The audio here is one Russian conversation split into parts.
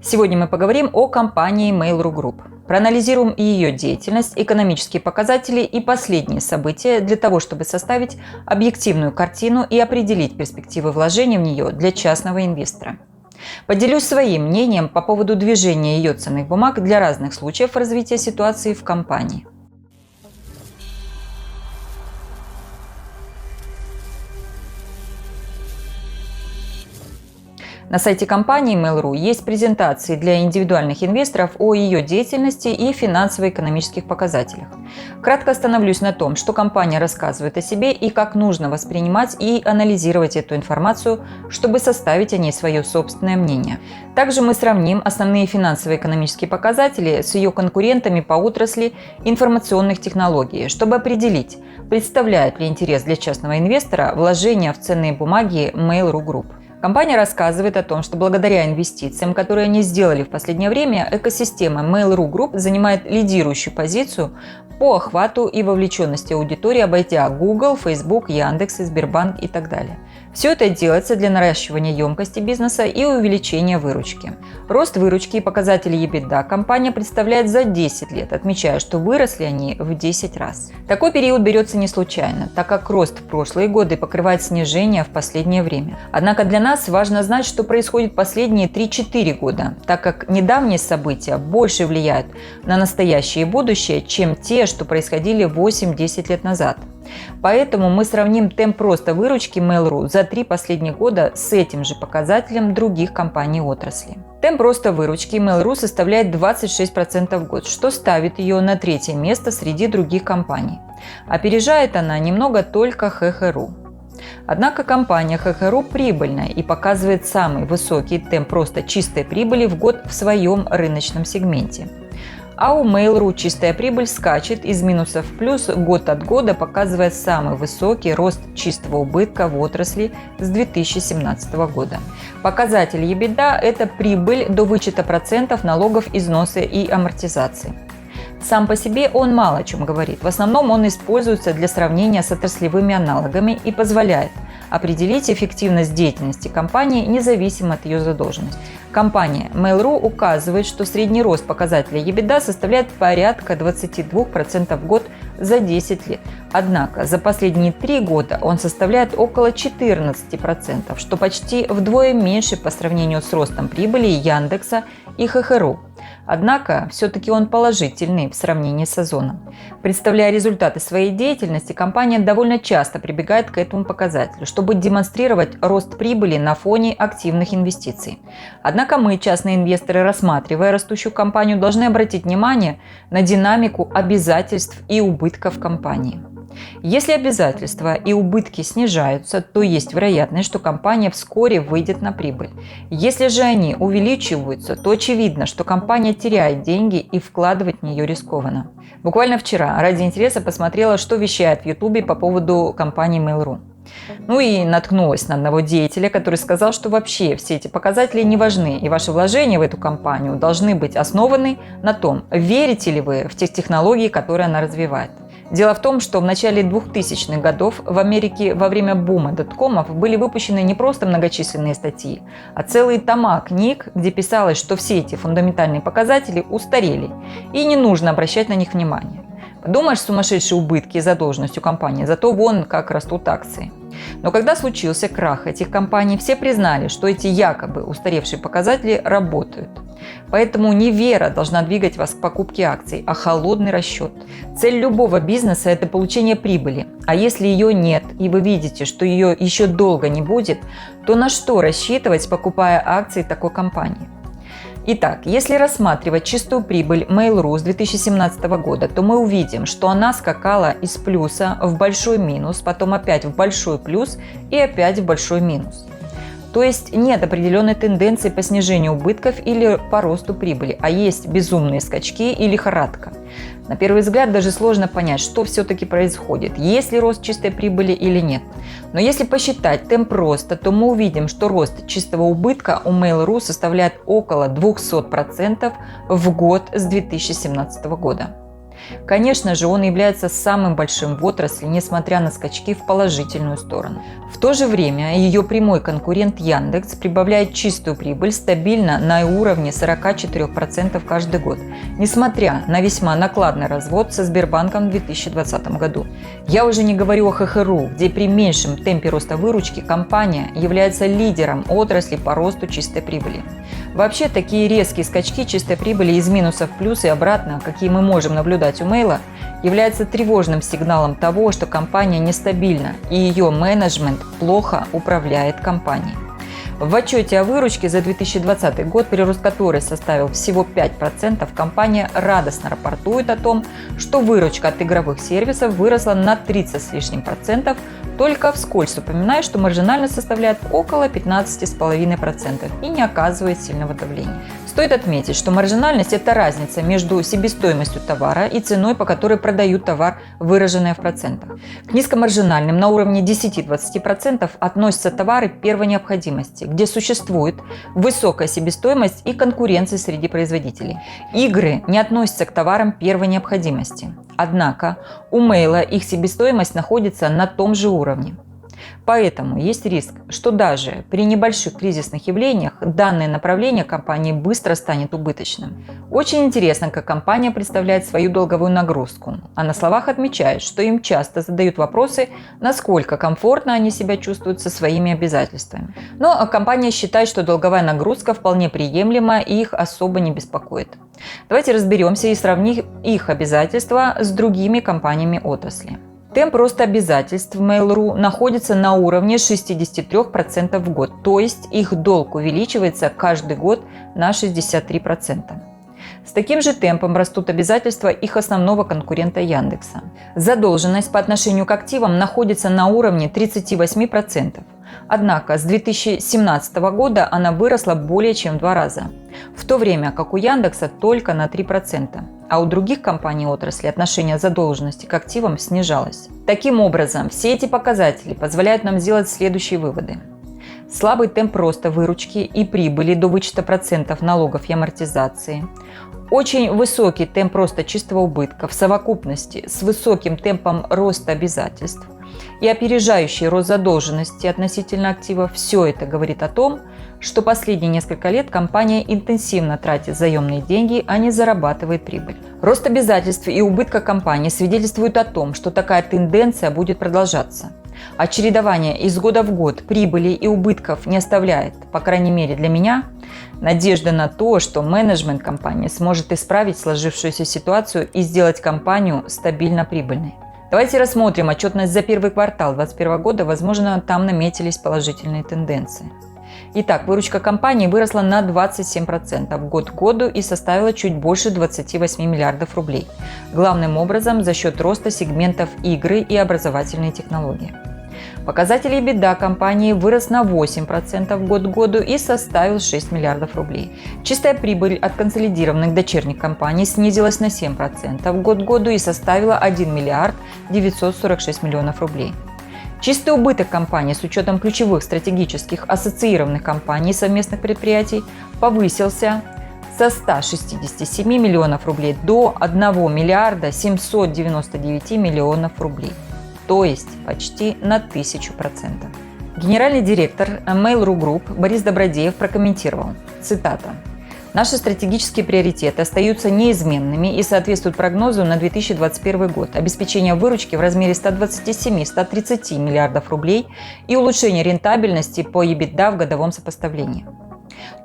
Сегодня мы поговорим о компании Mail.ru Group. Проанализируем ее деятельность, экономические показатели и последние события для того, чтобы составить объективную картину и определить перспективы вложения в нее для частного инвестора. Поделюсь своим мнением по поводу движения ее ценных бумаг для разных случаев развития ситуации в компании. На сайте компании Mail.ru есть презентации для индивидуальных инвесторов о ее деятельности и финансово-экономических показателях. Кратко остановлюсь на том, что компания рассказывает о себе и как нужно воспринимать и анализировать эту информацию, чтобы составить о ней свое собственное мнение. Также мы сравним основные финансово-экономические показатели с ее конкурентами по отрасли информационных технологий, чтобы определить, представляет ли интерес для частного инвестора вложения в ценные бумаги Mail.ru Group. Компания рассказывает о том, что благодаря инвестициям, которые они сделали в последнее время, экосистема Mail.ru Group занимает лидирующую позицию по охвату и вовлеченности аудитории, обойдя Google, Facebook, Яндекс, Сбербанк и так далее. Все это делается для наращивания емкости бизнеса и увеличения выручки. Рост выручки и показатели EBITDA компания представляет за 10 лет, отмечая, что выросли они в 10 раз. Такой период берется не случайно, так как рост в прошлые годы покрывает снижение в последнее время. Однако для нас важно знать, что происходит последние 3-4 года, так как недавние события больше влияют на настоящее и будущее, чем те, что происходили 8-10 лет назад. Поэтому мы сравним темп роста выручки Mail.ru за 3 последних года с этим же показателем других компаний отрасли. Темп роста выручки Mail.ru составляет 26% в год, что ставит ее на 3-е место среди других компаний. Опережает она немного только ХХ.ру. Однако компания ХХ.ру прибыльная и показывает самый высокий темп роста чистой прибыли в год в своем рыночном сегменте. А у Mail.ru чистая прибыль скачет из минуса в плюс год от года, показывая самый высокий рост чистого убытка в отрасли с 2017 года. Показатель EBITDA – это прибыль до вычета процентов, налогов, износа и амортизации. Сам по себе он мало о чем говорит. В основном он используется для сравнения с отраслевыми аналогами и позволяет определить эффективность деятельности компании независимо от ее задолженности. Компания Mail.ru указывает, что средний рост показателя EBITDA составляет порядка 22% в год за 10 лет. Однако за последние 3 года он составляет около 14%, что почти вдвое меньше по сравнению с ростом прибыли Яндекса и ХХ.ру. Однако, все-таки он положительный в сравнении с Озоном. Представляя результаты своей деятельности, компания довольно часто прибегает к этому показателю, чтобы демонстрировать рост прибыли на фоне активных инвестиций. Однако мы, частные инвесторы, рассматривая растущую компанию, должны обратить внимание на динамику обязательств и убытков компании. Если обязательства и убытки снижаются, то есть вероятность, что компания вскоре выйдет на прибыль. Если же они увеличиваются, то очевидно, что компания теряет деньги и вкладывать в нее рискованно. Буквально вчера ради интереса посмотрела, что вещает в YouTube по поводу компании Mail.ru. И наткнулась на одного деятеля, который сказал, что вообще все эти показатели не важны, и ваши вложения в эту компанию должны быть основаны на том, верите ли вы в те технологии, которые она развивает. Дело в том, что в начале 2000-х годов в Америке во время бума доткомов были выпущены не просто многочисленные статьи, а целые тома книг, где писалось, что все эти фундаментальные показатели устарели, и не нужно обращать на них внимание. Подумаешь, сумасшедшие убытки и задолженность у компании, зато вон как растут акции. Но когда случился крах этих компаний, все признали, что эти якобы устаревшие показатели работают. Поэтому не вера должна двигать вас к покупке акций, а холодный расчет. Цель любого бизнеса – это получение прибыли. А если ее нет, и вы видите, что ее еще долго не будет, то на что рассчитывать, покупая акции такой компании? Итак, если рассматривать чистую прибыль Mail.ru с 2017 года, то мы увидим, что она скакала из плюса в большой минус, потом опять в большой плюс и опять в большой минус. То есть нет определенной тенденции по снижению убытков или по росту прибыли, а есть безумные скачки и лихорадка. На первый взгляд даже сложно понять, что все-таки происходит, есть ли рост чистой прибыли или нет. Но если посчитать темп роста, то мы увидим, что рост чистого убытка у Mail.ru составляет около 200% в год с 2017 года. Конечно же, он является самым большим в отрасли, несмотря на скачки в положительную сторону. В то же время ее прямой конкурент Яндекс прибавляет чистую прибыль стабильно на уровне 44% каждый год, несмотря на весьма накладный развод со Сбербанком в 2020 году. Я уже не говорю о ХХРУ, где при меньшем темпе роста выручки компания является лидером отрасли по росту чистой прибыли. Вообще, такие резкие скачки чистой прибыли из минуса в плюс и обратно, какие мы можем наблюдать у Mail, является тревожным сигналом того, что компания нестабильна и ее менеджмент плохо управляет компанией. В отчете о выручке за 2020 год, прирост которой составил всего 5%, компания радостно рапортует о том, что выручка от игровых сервисов выросла на 30 с лишним процентов, только вскользь упоминая, что маржинальность составляет около 15,5% и не оказывает сильного давления. Стоит отметить, что маржинальность – это разница между себестоимостью товара и ценой, по которой продают товар, выраженная в процентах. К низкомаржинальным на уровне 10-20% относятся товары первой необходимости, где существует высокая себестоимость и конкуренция среди производителей. Игры не относятся к товарам первой необходимости. Однако у Mail их себестоимость находится на том же уровне. Поэтому есть риск, что даже при небольших кризисных явлениях данное направление компании быстро станет убыточным. Очень интересно, как компания представляет свою долговую нагрузку, а на словах отмечает, что им часто задают вопросы, насколько комфортно они себя чувствуют со своими обязательствами. Но компания считает, что долговая нагрузка вполне приемлема и их особо не беспокоит. Давайте разберемся и сравним их обязательства с другими компаниями отрасли. Темп роста обязательств Mail.ru находится на уровне 63% в год, то есть их долг увеличивается каждый год на 63%. С таким же темпом растут обязательства их основного конкурента Яндекса. Задолженность по отношению к активам находится на уровне 38%. Однако с 2017 года она выросла более чем в 2 раза, в то время как у Яндекса только на 3%, а у других компаний отрасли отношение задолженности к активам снижалось. Таким образом, все эти показатели позволяют нам сделать следующие выводы. Слабый темп роста выручки и прибыли до вычета процентов налогов и амортизации, очень высокий темп роста чистого убытка в совокупности с высоким темпом роста обязательств и опережающий рост задолженности относительно активов – все это говорит о том, что последние несколько лет компания интенсивно тратит заемные деньги, а не зарабатывает прибыль. Рост обязательств и убытка компании свидетельствуют о том, что такая тенденция будет продолжаться. А чередование из года в год прибыли и убытков не оставляет, по крайней мере для меня, надежды на то, что менеджмент компании сможет исправить сложившуюся ситуацию и сделать компанию стабильно прибыльной. Давайте рассмотрим отчетность за первый квартал 2021 года, возможно, там наметились положительные тенденции. Итак, выручка компании выросла на 27% год к году и составила чуть больше 28 миллиардов рублей, главным образом за счет роста сегментов игры и образовательные технологии. Показатель EBITDA компании вырос на 8% год к году и составил 6 миллиардов рублей. Чистая прибыль от консолидированных дочерних компаний снизилась на 7% год к году и составила 1 миллиард 946 миллионов рублей. Чистый убыток компании с учетом ключевых стратегических ассоциированных компаний и совместных предприятий повысился со 167 миллионов рублей до 1 миллиарда 799 миллионов рублей, то есть почти на 1000%. Генеральный директор Mail.ru Group Борис Добродеев прокомментировал, цитата: «Наши стратегические приоритеты остаются неизменными и соответствуют прогнозу на 2021 год. Обеспечение выручки в размере 127-130 миллиардов рублей и улучшение рентабельности по EBITDA в годовом сопоставлении».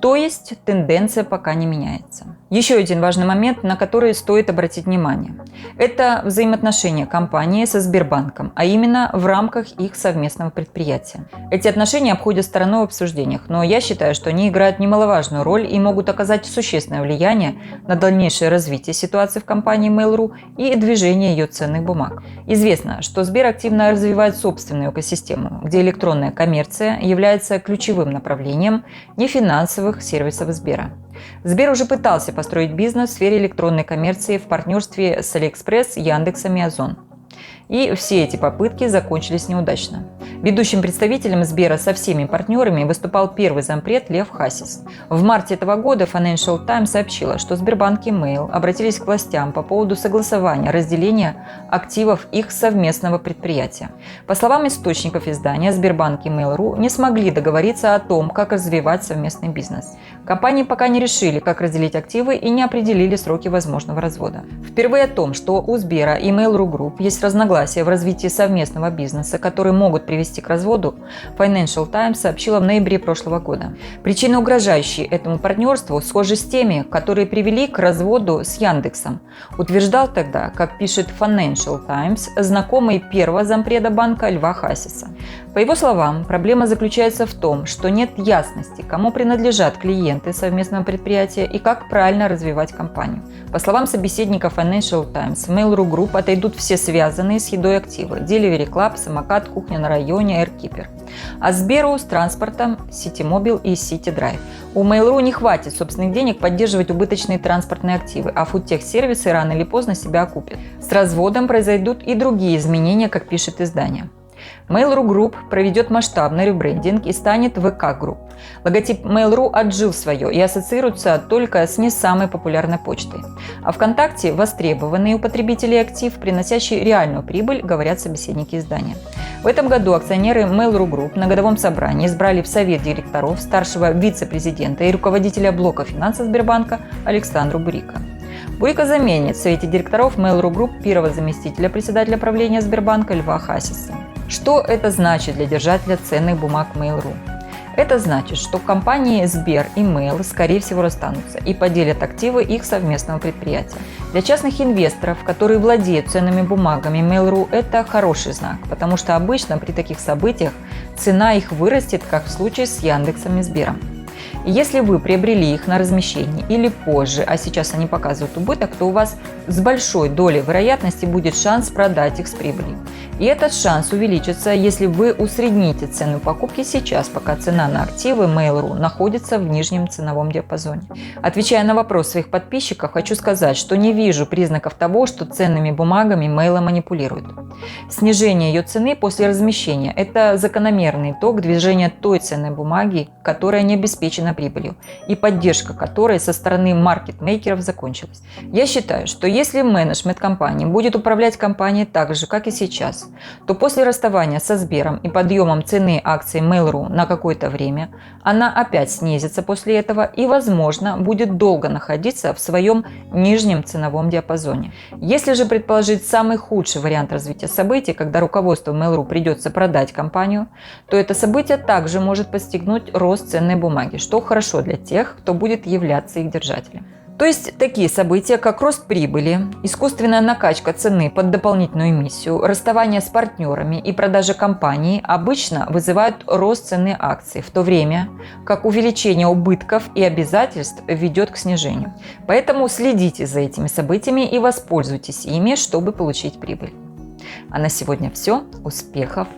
То есть тенденция пока не меняется. Еще один важный момент, на который стоит обратить внимание. Это взаимоотношения компании со Сбербанком, а именно в рамках их совместного предприятия. Эти отношения обходят стороной в обсуждениях, но я считаю, что они играют немаловажную роль и могут оказать существенное влияние на дальнейшее развитие ситуации в компании Mail.ru и движение ее ценных бумаг. Известно, что Сбер активно развивает собственную экосистему, где электронная коммерция является ключевым направлением нефинансовых сервисов Сбера. Сбер уже пытался построить бизнес в сфере электронной коммерции в партнерстве с Алиэкспресс, Яндексом и Озон. И все эти попытки закончились неудачно. Ведущим представителем Сбера со всеми партнерами выступал первый зампред Лев Хасис. В марте этого года Financial Times сообщила, что Сбербанк и Mail обратились к властям по поводу согласования разделения активов их совместного предприятия. По словам источников издания, Сбербанк и Mail.ru не смогли договориться о том, как развивать совместный бизнес. Компании пока не решили, как разделить активы и не определили сроки возможного развода. Впервые о том, что у Сбера и Mail.ru Group есть разногласия в развитии совместного бизнеса, которые могут привести к разводу, Financial Times сообщила в ноябре прошлого года. Причины, угрожающие этому партнерству, схожи с теми, которые привели к разводу с Яндексом, утверждал тогда, как пишет Financial Times, знакомый первого зампреда банка Льва Хасиса. По его словам, проблема заключается в том, что нет ясности, кому принадлежат клиенты совместного предприятия и как правильно развивать компанию. По словам собеседника Financial Times, в Mail.ru Group отойдут все связанные с едой активы – Delivery Club, самокат, кухня на районе, AirKeeper. А Сберу с транспортом Ситимобил и Ситидрайв. У Mail.ru не хватит собственных денег поддерживать убыточные транспортные активы, а фудтех-сервисы рано или поздно себя окупят. С разводом произойдут и другие изменения, как пишет издание. Mail.ru Group проведет масштабный ребрендинг и станет ВК Group. Логотип Mail.ru отжил свое и ассоциируется только с не самой популярной почтой. А ВКонтакте востребованный у потребителей актив, приносящий реальную прибыль, говорят собеседники издания. В этом году акционеры Mail.ru Group на годовом собрании избрали в совет директоров старшего вице-президента и руководителя блока финансов Сбербанка Александру Бурико. Бурико заменит в совете директоров Mail.ru Group первого заместителя председателя правления Сбербанка Льва Хасиса. Что это значит для держателя ценных бумаг Mail.ru? Это значит, что компании Сбер и Mail, скорее всего, расстанутся и поделят активы их совместного предприятия. Для частных инвесторов, которые владеют ценными бумагами Mail.ru, это хороший знак, потому что обычно при таких событиях цена их вырастет, как в случае с Яндексом и Сбером. И если вы приобрели их на размещении или позже, а сейчас они показывают убыток, то у вас с большой долей вероятности будет шанс продать их с прибылью. И этот шанс увеличится, если вы усредните цену покупки сейчас, пока цена на активы Mail.ru находится в нижнем ценовом диапазоне. Отвечая на вопрос своих подписчиков, хочу сказать, что не вижу признаков того, что ценными бумагами Mail манипулируют. Снижение ее цены после размещения – это закономерный итог движения той ценной бумаги, которая не обеспечена прибылью, и поддержка которой со стороны маркетмейкеров закончилась. Я считаю, что если менеджмент компании будет управлять компанией так же, как и сейчас, то после расставания со Сбером и подъемом цены акций Mail.ru на какое-то время, она опять снизится после этого и, возможно, будет долго находиться в своем нижнем ценовом диапазоне. Если же предположить самый худший вариант развития событий, когда руководству Mail.ru придется продать компанию, то это событие также может подстегнуть рост ценной бумаги, что хорошо для тех, кто будет являться их держателем. То есть такие события, как рост прибыли, искусственная накачка цены под дополнительную эмиссию, расставание с партнерами и продажа компании обычно вызывают рост цены акций, в то время как увеличение убытков и обязательств ведет к снижению. Поэтому следите за этими событиями и воспользуйтесь ими, чтобы получить прибыль. А на сегодня все. Успехов!